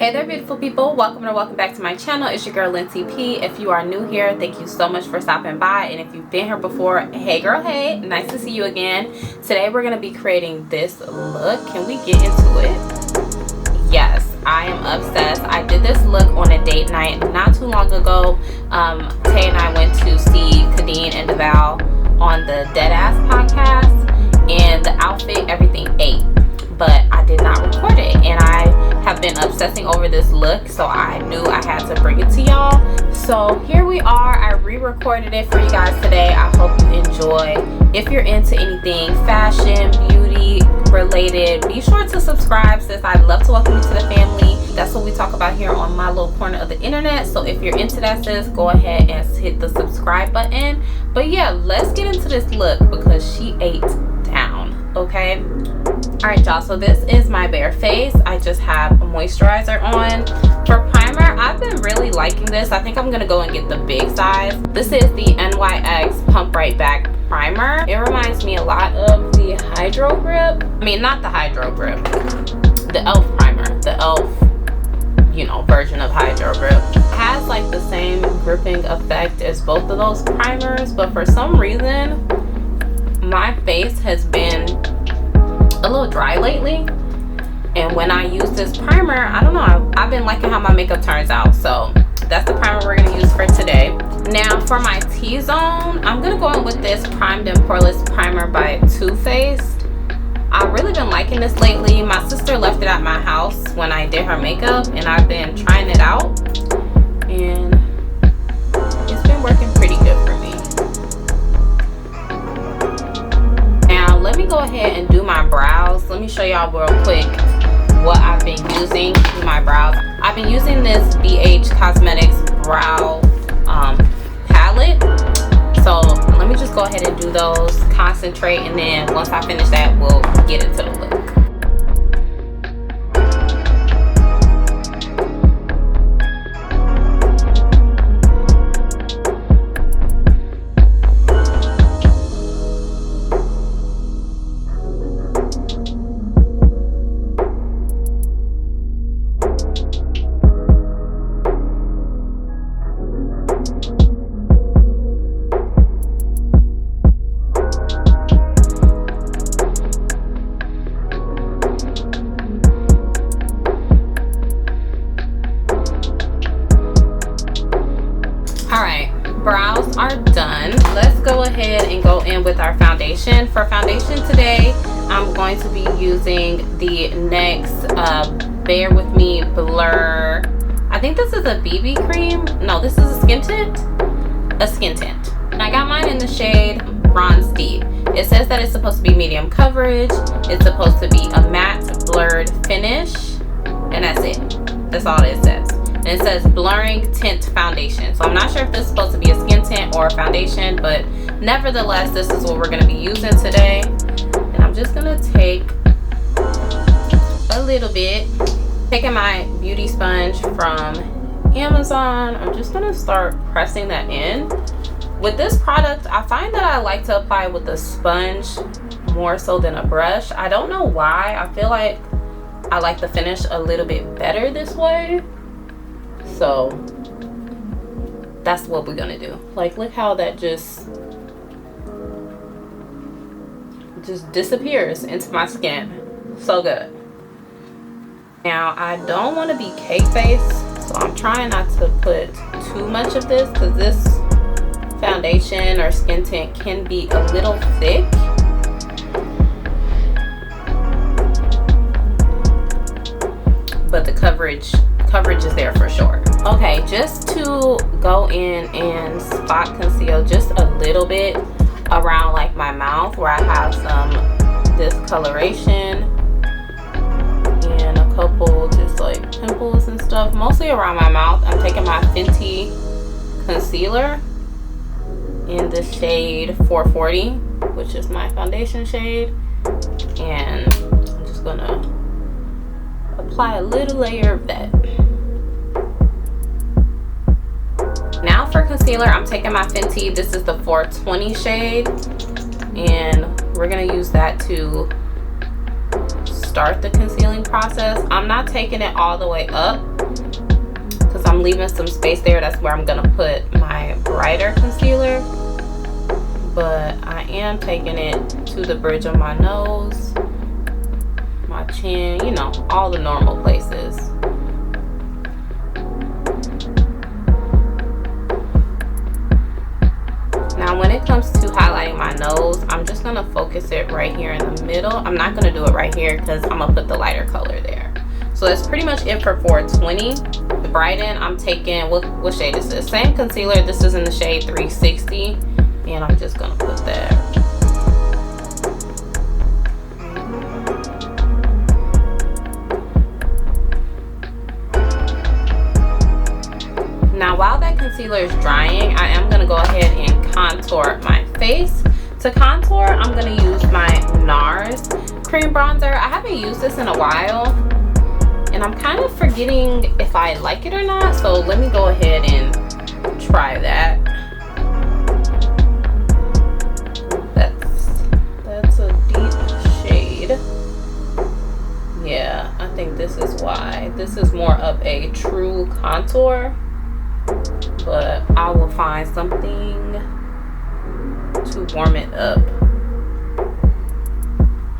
Hey there, beautiful people. Welcome back to my channel. It's your girl Lindsay P. If you are new here, thank you so much for stopping by, and if you've been here before, hey girl, hey, nice to see you again. Today we're going to be creating this look. Can we get into it? Yes, I am obsessed. I did this look on a date night not too long ago. Tay and I went to see Kadeen and Deval on the Deadass podcast, and the outfit, everything ate, but I did not record it, and I have been obsessing over this look, so I knew I had to bring it to y'all. So here we are. I re-recorded it for you guys today. I hope you enjoy. If you're into anything fashion, beauty related, be sure to subscribe, sis. I'd love to welcome you to the family. That's what we talk about here on my little corner of the internet. So if you're into that, sis, go ahead and hit the subscribe button. But yeah, let's get into this look because she ate down, okay? All right, y'all, so this is my bare face. I just have a moisturizer on. For primer, I've been really liking this. I think I'm gonna go and get the big size. This is the NYX Pump Right Back primer. It reminds me a lot of the Hydro Grip. I mean, not the Hydro Grip, the e.l.f. primer, the e.l.f., you know, version of Hydro Grip. It has like the same gripping effect as both of those primers, but for some reason my face has been a little dry lately, and when I use this primer, I don't know, I've been liking how my makeup turns out. So that's the primer we're going to use for today. Now for my T-zone, I'm going to go in with this Primed and Poreless primer by Too Faced. I've really been liking this lately. My sister left it at my house when I did her makeup, and I've been trying it out, and it's been working pretty good for me. Let me go ahead and do my brows. Let me show y'all real quick what I've been using to do my brows. I've been using this BH Cosmetics brow palette. So let me just go ahead and do those, concentrate, and then once I finish that, we'll get into the look. Brows are done. Let's go ahead and go in with our foundation. For foundation today, I'm going to be using the NYX Bear With Me Blur. I think this is a BB cream. No, this is a skin tint. A skin tint. And I got mine in the shade Bronze Deep. It says that it's supposed to be medium coverage. It's supposed to be a matte blurred finish. And that's it. That's all it says. And it says blurring tint foundation. So I'm not sure if this is supposed to be a skin tint or a foundation, but nevertheless, this is what we're going to be using today. And I'm just going to take a little bit. Taking my beauty sponge from Amazon, I'm just going to start pressing that in. With this product, I find that I like to apply with a sponge more so than a brush. I don't know why. I feel like I like the finish a little bit better this way. So that's what we're gonna do. Like, look how that just disappears into my skin. So good. Now I don't want to be cake face, so I'm trying not to put too much of this because this foundation or skin tint can be a little thick. But the coverage is there for sure. Okay, just to go in and spot conceal just a little bit around like my mouth where I have some discoloration and a couple just like pimples and stuff, mostly around my mouth. I'm taking my Fenty concealer in the shade 440, which is my foundation shade, and I'm just gonna apply a little layer of that. Now for concealer, I'm taking my Fenty, this is the 420 shade, and we're gonna use that to start the concealing process. I'm not taking it all the way up I'm leaving some space there. That's where I'm gonna put my brighter concealer. But I am taking it to the bridge of my nose, my chin, you know, all the normal places. Now when it comes to highlighting my nose, I'm just gonna focus it right here in the middle. I'm not gonna do it right here because I'm gonna put the lighter color there. So that's pretty much it for 420. The brighten, I'm taking, what shade is this? Same concealer, this is in the shade 360. And I'm just gonna put that. Now while that concealer is drying, I am gonna go ahead and contour my face. To contour, I'm gonna use my NARS cream bronzer. I haven't used this in a while, and I'm kind of forgetting if I like it or not. So let me go ahead and try that. That's a deep shade. Yeah, I think this is why. This is more of a true contour, but I will find something to warm it up.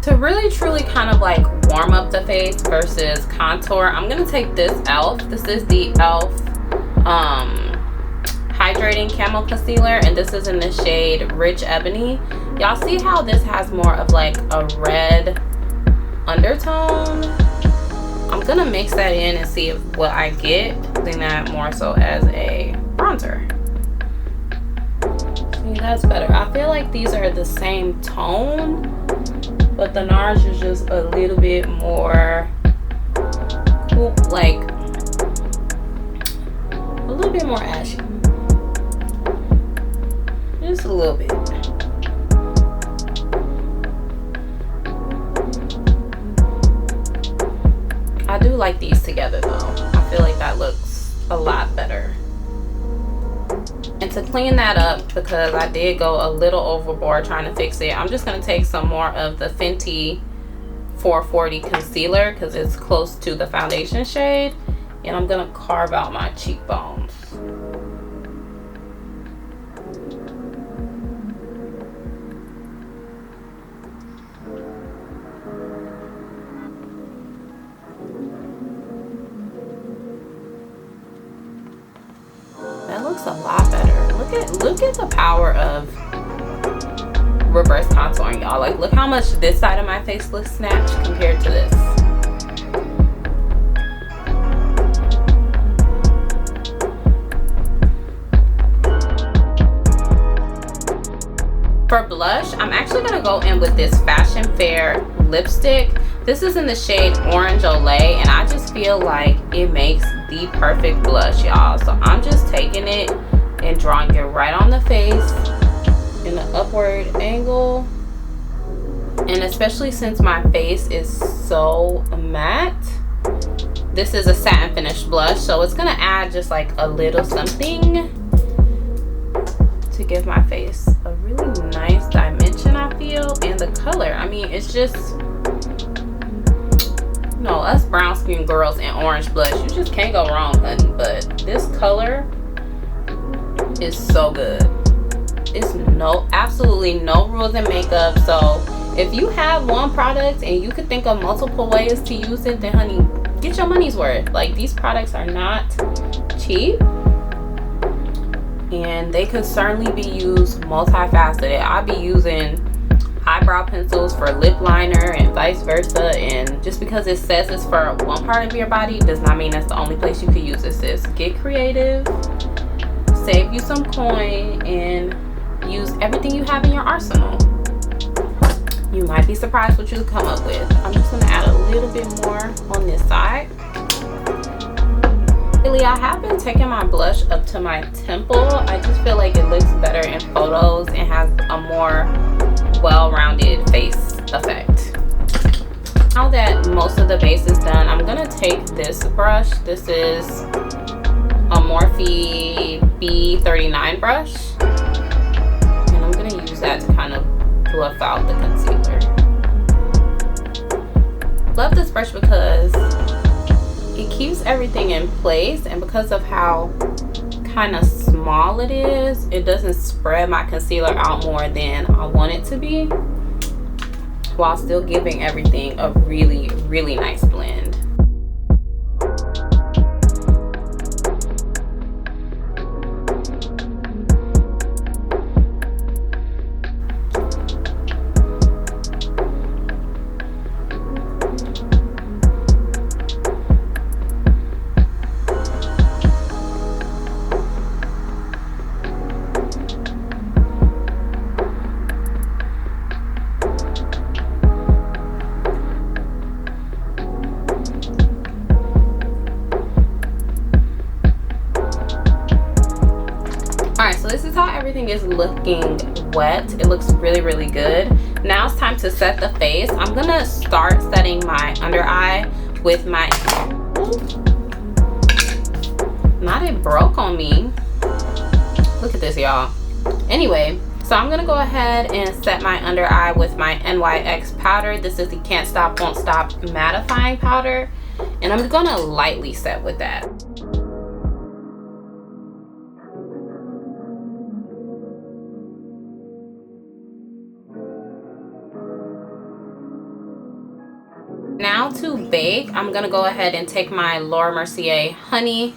To really truly kind of like warm up the face versus contour, I'm gonna take this e.l.f. This is the e.l.f. Hydrating Camo Concealer, and this is in the shade Rich Ebony. Y'all see how this has more of like a red undertone? I'm gonna mix that in and see what I get, using that more so as a bronzer. See, that's better. I feel like these are the same tone, but the NARS is just a little bit more like a little bit more ashy. Just a little bit. I do like these together though. I feel like that looks a lot better. And to clean that up, because I did go a little overboard trying to fix it, I'm just going to take some more of the Fenty 440 concealer because it's close to the foundation shade, and I'm going to carve out my cheekbones. That looks a lot better. Look at the power of reverse contouring, y'all. Like, look how much this side of my face looks snatched compared to this. For blush, I'm actually gonna go in with this Fashion Fair lipstick. This is in the shade Orange Ole, and I just feel like it makes the perfect blush, y'all. So I'm just taking it and drawing it right on the face in an upward angle. And especially since my face is so matte, this is a satin finish blush, so it's gonna add just like a little something to give my face a really nice dimension, I feel. And the color, I mean, it's just, you know, us brown skin girls and orange blush, you just can't go wrong, honey. But this color is so good. It's absolutely no rules in makeup. So if you have one product and you could think of multiple ways to use it, then honey, get your money's worth. Like, these products are not cheap, and they could certainly be used multifaceted. I'll be using eyebrow pencils for lip liner and vice versa, and just because it says it's for one part of your body does not mean that's the only place you could use this. Sis, get creative, save you some coin, and use everything you have in your arsenal. You might be surprised what you come up with. I'm just going to add a little bit more on this side. Lately, I have been taking my blush up to my temple. I just feel like it looks better in photos and has a more well-rounded face effect. Now that most of the base is done, I'm going to take this brush. This is a Morphe B39 brush, and I'm going to use that to kind of buff out the concealer. Love this brush because it keeps everything in place, and because of how kind of small it is, it doesn't spread my concealer out more than I want it to be, while still giving everything a really, really nice blend. So this is how everything is looking wet. It looks really, really good. Now it's time to set the face. I'm gonna start setting my under eye with my, not it broke on me. Look at this, y'all. Anyway, so I'm gonna go ahead and set my under eye with my NYX powder. This is the Can't Stop Won't Stop mattifying powder, and I'm gonna lightly set with that. Now to bake, I'm gonna go ahead and take my Laura Mercier honey.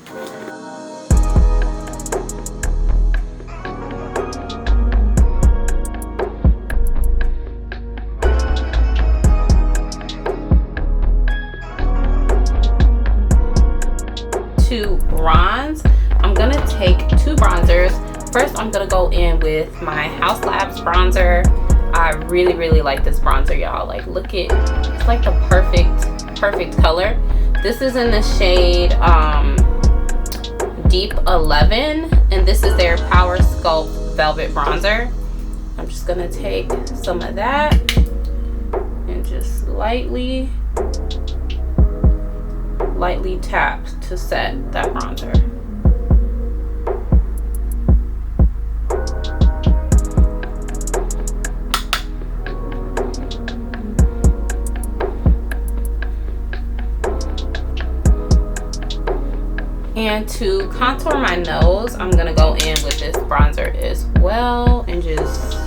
To bronze, I'm gonna take 2 bronzers. First, I'm gonna go in with my Haus Labs bronzer. I really, really like this bronzer, y'all. Like, look at, it's like the perfect color. This is in the shade Deep 11, and this is their Power Sculpt Velvet Bronzer. I'm just gonna take some of that and just lightly tap to set that bronzer. And to contour my nose, I'm gonna go in with this bronzer as well, and just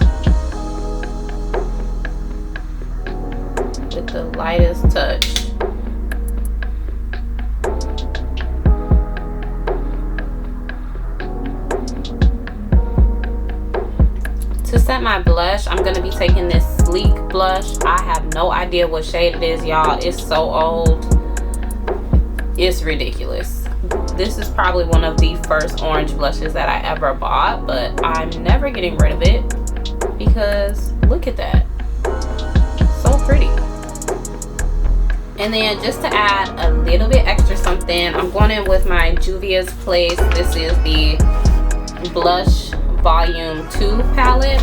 with the lightest touch. To set my blush, I'm gonna be taking this Sleek blush. I have no idea what shade it is, y'all. It's so old. It's ridiculous. This is probably one of the first orange blushes that I ever bought, but I'm never getting rid of it because look at that. So pretty. And then just to add a little bit extra something, I'm going in with my Juvia's Place. This is the Blush Volume 2 palette.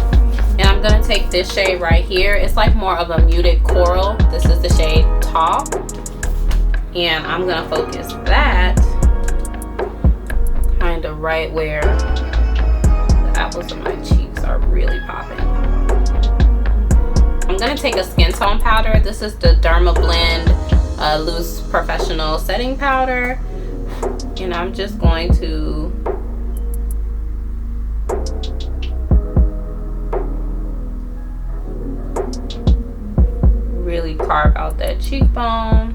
And I'm going to take this shade right here. It's like more of a muted coral. This is the shade Tall. And I'm going to focus that kind of right where the apples of my cheeks are really popping. I'm going to take a skin tone powder. This is the Derma Blend Loose Professional Setting Powder. And I'm just going to really carve out that cheekbone.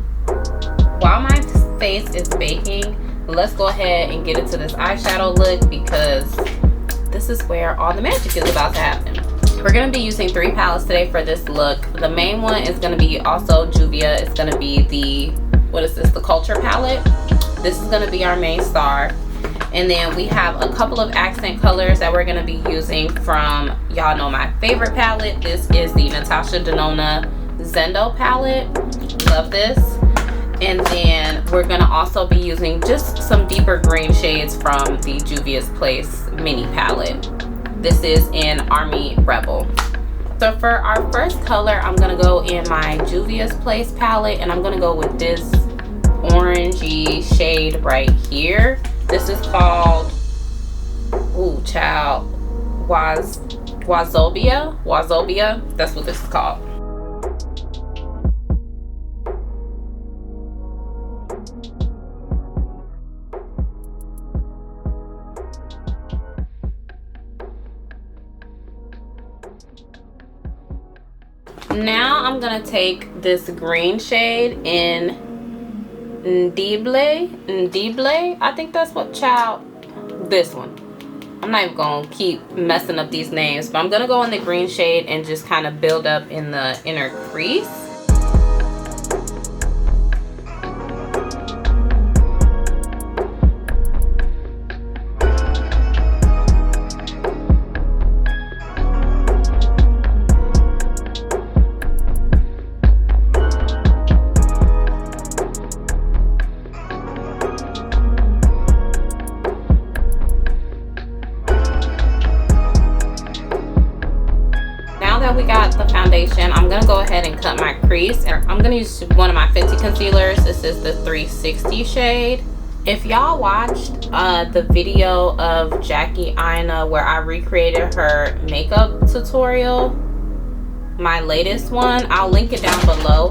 While my face is baking, let's go ahead and get into this eyeshadow look, because this is where all the magic is about to happen. We're going to be using 3 palettes today for this look. The main one is going to be also Juvia. It's going to be the, what is this, the Culture palette. This is going to be our main star. And then we have a couple of accent colors that we're going to be using from, y'all know my favorite palette. This is the Natasha Denona Zendo palette. Love this. And then we're going to also be using just some deeper green shades from the Juvia's Place mini palette. This is in Army Rebel. So for our first color, I'm going to go in my Juvia's Place palette, and I'm going to go with this orangey shade right here. This is called, ooh, child, Wazobia. That's what this is called. Now I'm gonna take this green shade in Ndible. I think that's what, child, this one. I'm not even gonna keep messing up these names, but I'm gonna go in the green shade and just kind of build up in the inner crease. We got the foundation. I'm gonna go ahead and cut my crease. I'm gonna use one of my Fenty concealers. This is the 360 shade. If y'all watched the video of Jackie Aina where I recreated her makeup tutorial, my latest one, I'll link it down below.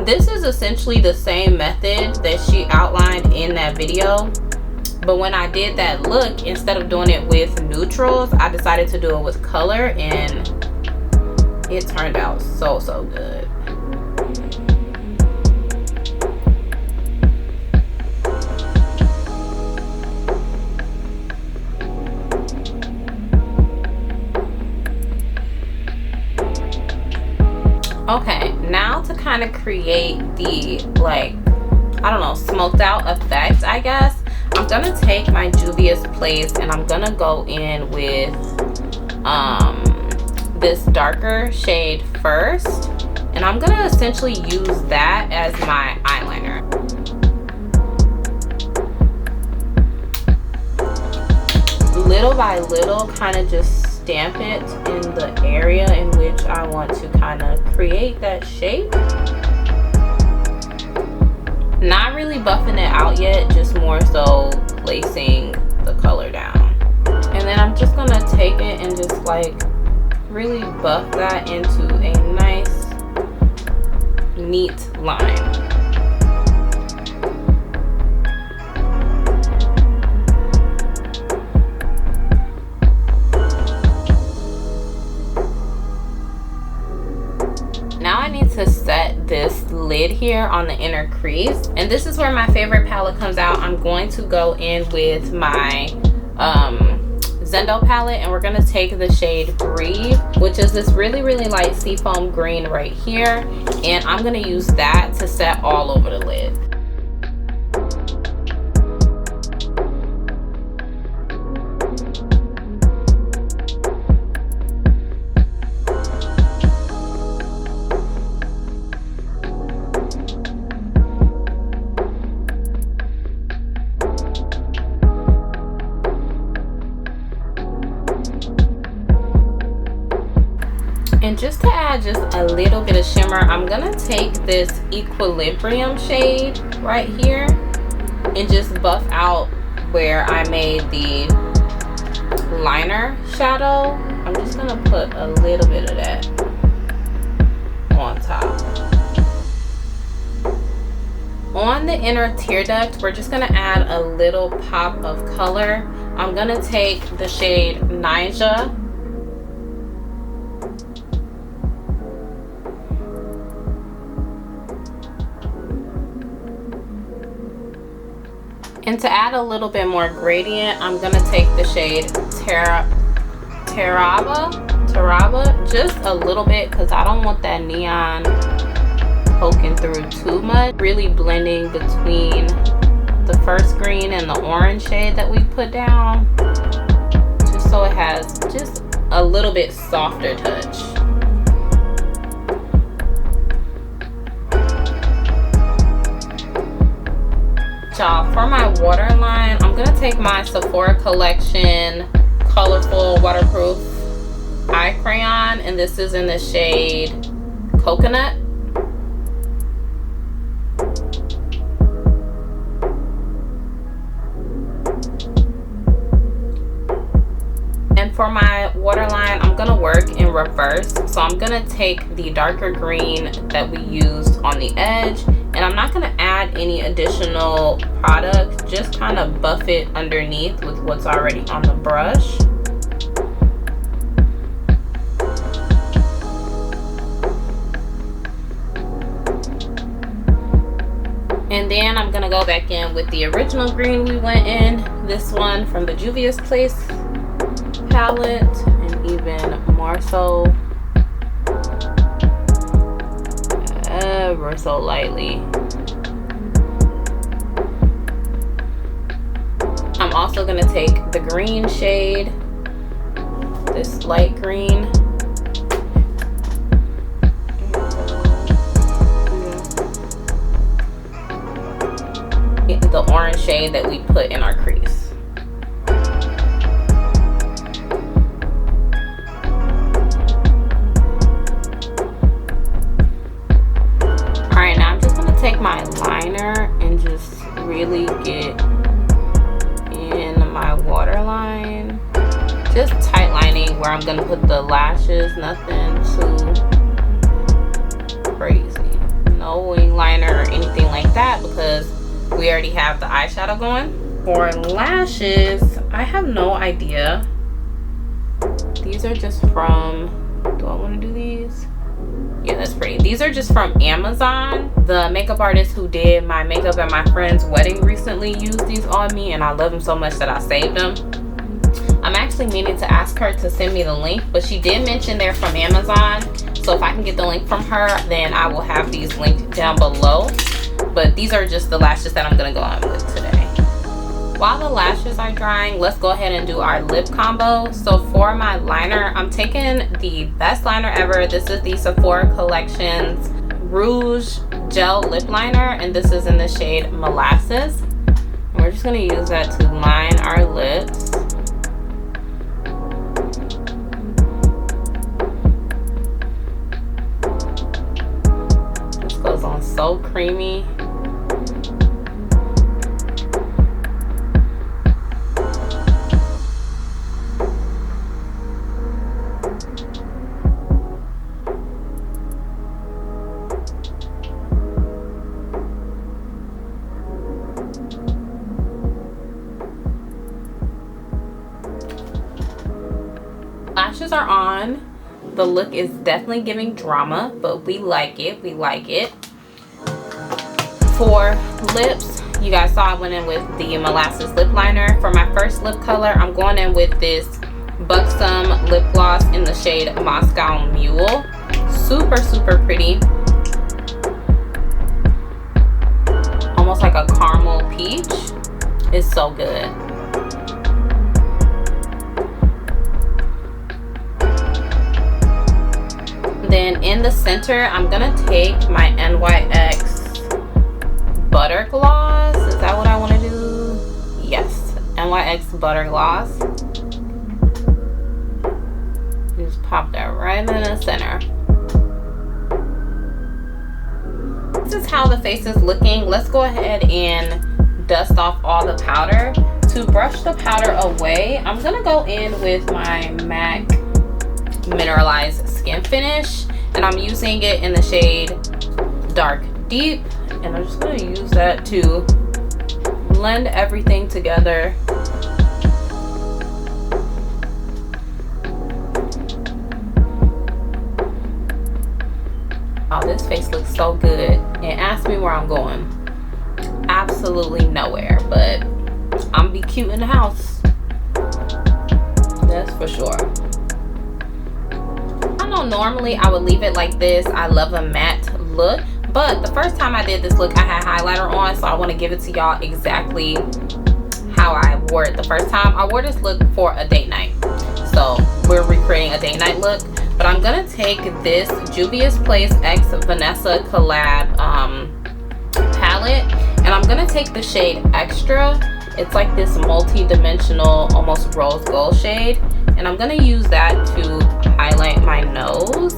This is essentially the same method that she outlined in that video, but when I did that look, instead of doing it with neutrals, I decided to do it with color, and it turned out so good. Okay, now to kind of create the, like, I don't know, smoked out effect, I guess, I'm gonna take my Juvia's Place and I'm gonna go in with this darker shade first, and I'm gonna essentially use that as my eyeliner. Little by little, kind of just stamp it in the area in which I want to kind of create that shape. Not really buffing it out yet, just more so placing the color down. And then I'm just gonna take it and just like really buff that into a nice neat line. Now I need to set this lid here on the inner crease, and this is where my favorite palette comes out. I'm going to go in with my Zendo palette, and we're gonna take the shade Breathe, which is this really light seafoam green right here, and I'm gonna use that to set all over the lid. And just to add just a little bit of shimmer, I'm gonna take this Equilibrium shade right here and just buff out where I made the liner shadow. I'm just gonna put a little bit of that on top. On the inner tear duct, we're just gonna add a little pop of color. I'm gonna take the shade Nyjah. And to add a little bit more gradient, I'm gonna take the shade Taraba, just a little bit, because I don't want that neon poking through too much. Really blending between the first green and the orange shade that we put down, just so it has just a little bit softer touch. For my waterline, I'm gonna take my Sephora Collection Colorful Waterproof Eye Crayon, and this is in the shade Coconut. And for my waterline, I'm gonna work in reverse. So I'm gonna take the darker green that we used on the edge, and I'm not gonna add any additional product, just kind of buff it underneath with what's already on the brush. And then I'm gonna go back in with the original green we went in. This one from the Juvia's Place palette, and even more so, ever so lightly. I'm also gonna take the green shade, this light green, the orange shade that we put in our crease. Alright, now I'm just going to take my liner and just really get in my waterline. Just tight lining where I'm going to put the lashes, nothing too crazy. No wing liner or anything like that because we already have the eyeshadow going. For lashes, I have no idea. These are just from, do I want to do these? Yeah, that's pretty. These are just from Amazon. The makeup artist who did my makeup at my friend's wedding recently used these on me, and I love them so much that I saved them. I'm actually meaning to ask her to send me the link, but she did mention they're from Amazon. So if I can get the link from her, then I will have these linked down below. But these are just the lashes that I'm gonna go on with today. While the lashes are drying, let's go ahead and do our lip combo. So for my liner, I'm taking the best liner ever. This is the Sephora Collections Rouge Gel Lip Liner, and this is in the shade Molasses. And we're just gonna use that to line our lips. This goes on so creamy. Lashes are on. The look is definitely giving drama, but we like it. We like it. For lips, you guys saw I went in with the Molasses lip liner. For my first lip color, I'm going in with this Buxom lip gloss in the shade Moscow Mule. Super, super pretty. Almost like a caramel peach. It's so good. Then in the center, I'm gonna take my NYX Butter Gloss. Is that what I want to do? Yes, NYX Butter Gloss. Just pop that right in the center. This is how the face is looking. Let's go ahead and dust off all the powder. To brush the powder away, I'm gonna go in with my MAC Mineralized Skin Finish, and I'm using it in the shade Dark Deep, and I'm just going to use that to blend everything together. Oh, this face looks so good. And ask me where I'm going. Absolutely nowhere, but I'm be cute in the house. That's for sure. Normally I would leave it like this. I love a matte look, but the first time I did this look I had highlighter on, so I want to give it to y'all exactly how I wore it the first time. I wore this look for a date night, so we're recreating a date night look. But I'm gonna take this Juvia's Place X Vanessa collab palette, and I'm gonna take the shade Extra. It's like this multi-dimensional, almost rose gold shade, and I'm gonna use that to highlight my nose.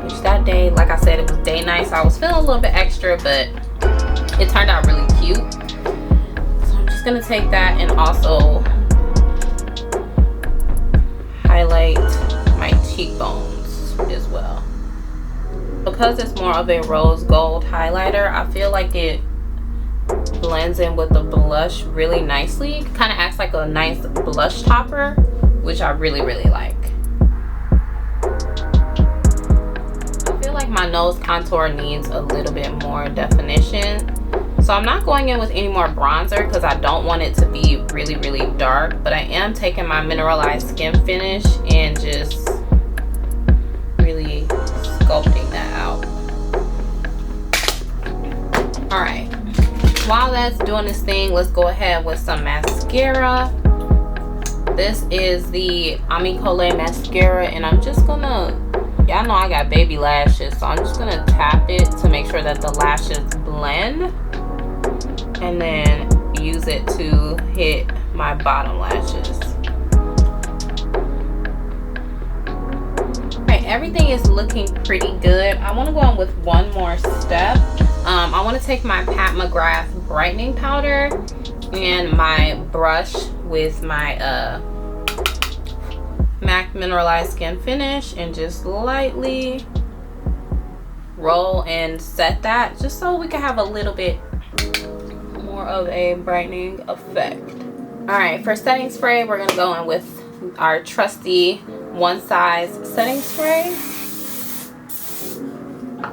Which that day, like I said, it was day night, so I was feeling a little bit extra, but it turned out really cute. So I'm just gonna take that and also highlight my cheekbones as well. Because it's more of a rose gold highlighter, I feel like it blends in with the blush really nicely. Kind of acts like a nice blush topper, which I really, really like. I feel like like my nose contour needs a little bit more definition. So I'm not going in with any more bronzer because I don't want it to be really, really dark. But I am taking my mineralized skin finish and just really sculpting that out. Alright. While that's doing this thing, let's go ahead with some mascara. This is the Amicole mascara, and I'm just gonna, y'all know I got baby lashes, so I'm just gonna tap it to make sure that the lashes blend, and then use it to hit my bottom lashes. Alright, everything is looking pretty good. I want to go on with one more step. I want to take my Pat McGrath brightening powder and my brush with my MAC mineralized skin finish and just lightly roll and set that, just so we can have a little bit more of a brightening effect. Alright, for setting spray, we're going to go in with our trusty one size setting spray.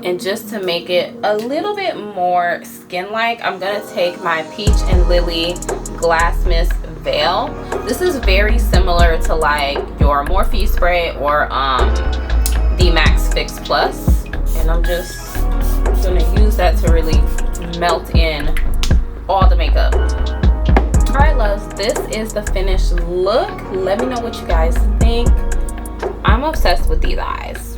And just to make it a little bit more skin-like, I'm going to take my Peach and Lily Glass Mist Veil. This is very similar to like your Morphe spray or the Max Fix Plus. And I'm just going to use that to really melt in all the makeup. Alright loves, this is the finished look. Let me know what you guys think. I'm obsessed with these eyes.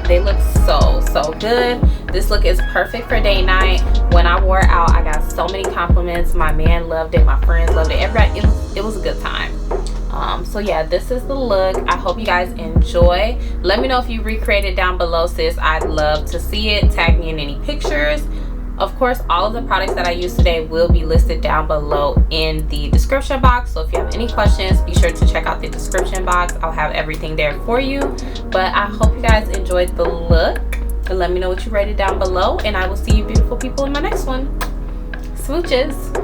They look so good. This look is perfect for date night. When I wore it out, I got so many compliments. My man loved it, my friends loved it, everybody. It was a good time. So yeah, this is the look. I hope you guys enjoy. Let me know if you recreated down below, sis. I'd love to see it. Tag me in any pictures. Of course, all of the products that I used today will be listed down below in the description box. So if you have any questions, be sure to check out the description box. I'll have everything there for you. But I hope you guys enjoyed the look. And let me know what you rated down below. And I will see you beautiful people in my next one. Smooches.